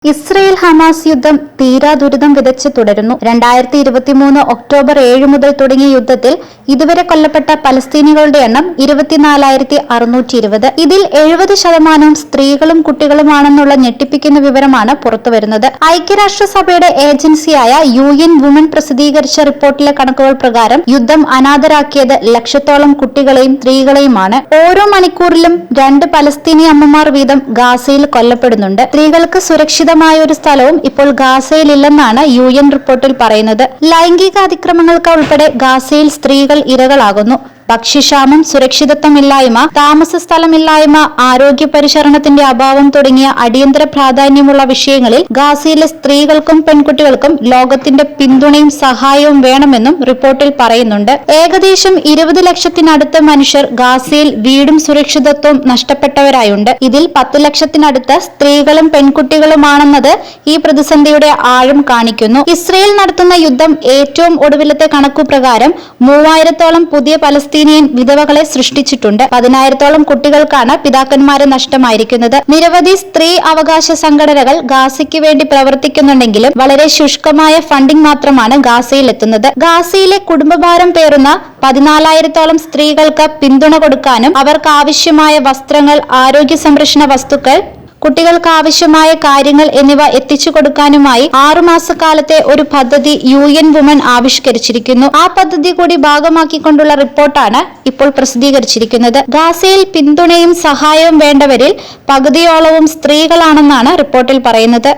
Israel Hamas യുദ്ധം തീരാ ദുരിതം വിതച്ച് തുടരുന്നു. 2023 ഒക്ടോബർ 7 മുതൽ തുടങ്ങിയ യുദ്ധത്തിൽ ഇതുവരെ കൊല്ലപ്പെട്ട പലസ്തീനികളുടെ എണ്ണം 24,620. ഇതിൽ 70% സ്ത്രീകളും കുട്ടികളുമാണെന്നുള്ള ഞെട്ടിപ്പിക്കുന്ന വിവരമാണ് പുറത്തുവരുന്നത്. ഐക്യരാഷ്ട്രസഭയുടെ ഏജൻസിയായ UN വുമൺ പ്രസിദ്ധീകരിച്ച റിപ്പോർട്ടിലെ കണക്കുകൾ പ്രകാരം യുദ്ധം അനാഥരാക്കിയത് ലക്ഷത്തോളം കുട്ടികളെയും സ്ത്രീകളെയുമാണ്. ഓരോ മണിക്കൂറിലും 2 പലസ്തീനി അമ്മമാർ വീതം ഗാസയിൽ കൊല്ലപ്പെടുന്നുണ്ട്. സ്ത്രീകൾക്ക് സുരക്ഷിതമായ ഒരു സ്ഥലവും ഇപ്പോൾ ഗാസയിലില്ലെന്നാണ് UN റിപ്പോർട്ടിൽ പറയുന്നത്. ലൈംഗിക അതിക്രമങ്ങൾക്ക് ഉൾപ്പെടെ ഗാസയിൽ സ്ത്രീകൾ ഇരകളാകുന്നു. ഭക്ഷ്യക്ഷാമം, സുരക്ഷിതത്വമില്ലായ്മ, താമസ സ്ഥലമില്ലായ്മ, ആരോഗ്യ പരിചരണത്തിന്റെ അഭാവം തുടങ്ങിയ അടിയന്തര പ്രാധാന്യമുള്ള വിഷയങ്ങളിൽ ഗാസയിലെ സ്ത്രീകൾക്കും പെൺകുട്ടികൾക്കും ലോകത്തിന്റെ പിന്തുണയും സഹായവും വേണമെന്നും റിപ്പോർട്ടിൽ പറയുന്നുണ്ട്. ഏകദേശം 20 ലക്ഷത്തിനടുത്ത് മനുഷ്യർ ഗാസയിൽ വീടും സുരക്ഷിതത്വവും നഷ്ടപ്പെട്ടവരായുണ്ട്. ഇതിൽ 10 ലക്ഷത്തിനടുത്ത് സ്ത്രീകളും പെൺകുട്ടികളുമാണെന്നത് ഈ പ്രതിസന്ധിയുടെ ആഴം കാണിക്കുന്നു. ഇസ്രയേൽ നടത്തുന്ന യുദ്ധം ഏറ്റവും ഒടുവിലത്തെ കണക്കുപ്രകാരം 3000-ഓളം പുതിയ പലസ്തീനിയൻ വിധവകളെ സൃഷ്ടിച്ചിട്ടുണ്ട്. 10,000-ഓളം കുട്ടികൾക്കാണ് പിതാക്കന്മാരെ നഷ്ടമായിരിക്കുന്നത്. നിരവധി സ്ത്രീ അവകാശ സംഘടനകൾ ഗാസയ്ക്ക് വേണ്ടി പ്രവർത്തിക്കുന്നുണ്ടെങ്കിലും വളരെ ശുഷ്കമായ ഫണ്ടിംഗ് മാത്രമാണ് ഗാസയിൽ എത്തുന്നത്. ഗാസയിലെ കുടുംബഭാരം പേറുന്ന 14,000-ഓളം സ്ത്രീകൾക്ക് പിന്തുണ കൊടുക്കാനും അവർക്ക് ആവശ്യമായ വസ്ത്രങ്ങൾ, ആരോഗ്യ സംരക്ഷണ വസ്തുക്കൾ, കുട്ടികൾക്ക് ആവശ്യമായ കാര്യങ്ങൾ എന്നിവ എത്തിച്ചു കൊടുക്കാനുമായി 6 മാസക്കാലത്തെ ഒരു പദ്ധതി UN വുമൺ ആവിഷ്കരിച്ചിരിക്കുന്നു. ആ പദ്ധതി കൂടി ഭാഗമാക്കിക്കൊണ്ടുള്ള റിപ്പോർട്ടാണ് ഇപ്പോൾ പ്രസിദ്ധീകരിച്ചിരിക്കുന്നത്. ഗാസയിൽ പിന്തുണയും സഹായവും വേണ്ടവരിൽ പകുതിയോളവും സ്ത്രീകളാണെന്നാണ് റിപ്പോർട്ടിൽ പറയുന്നത്.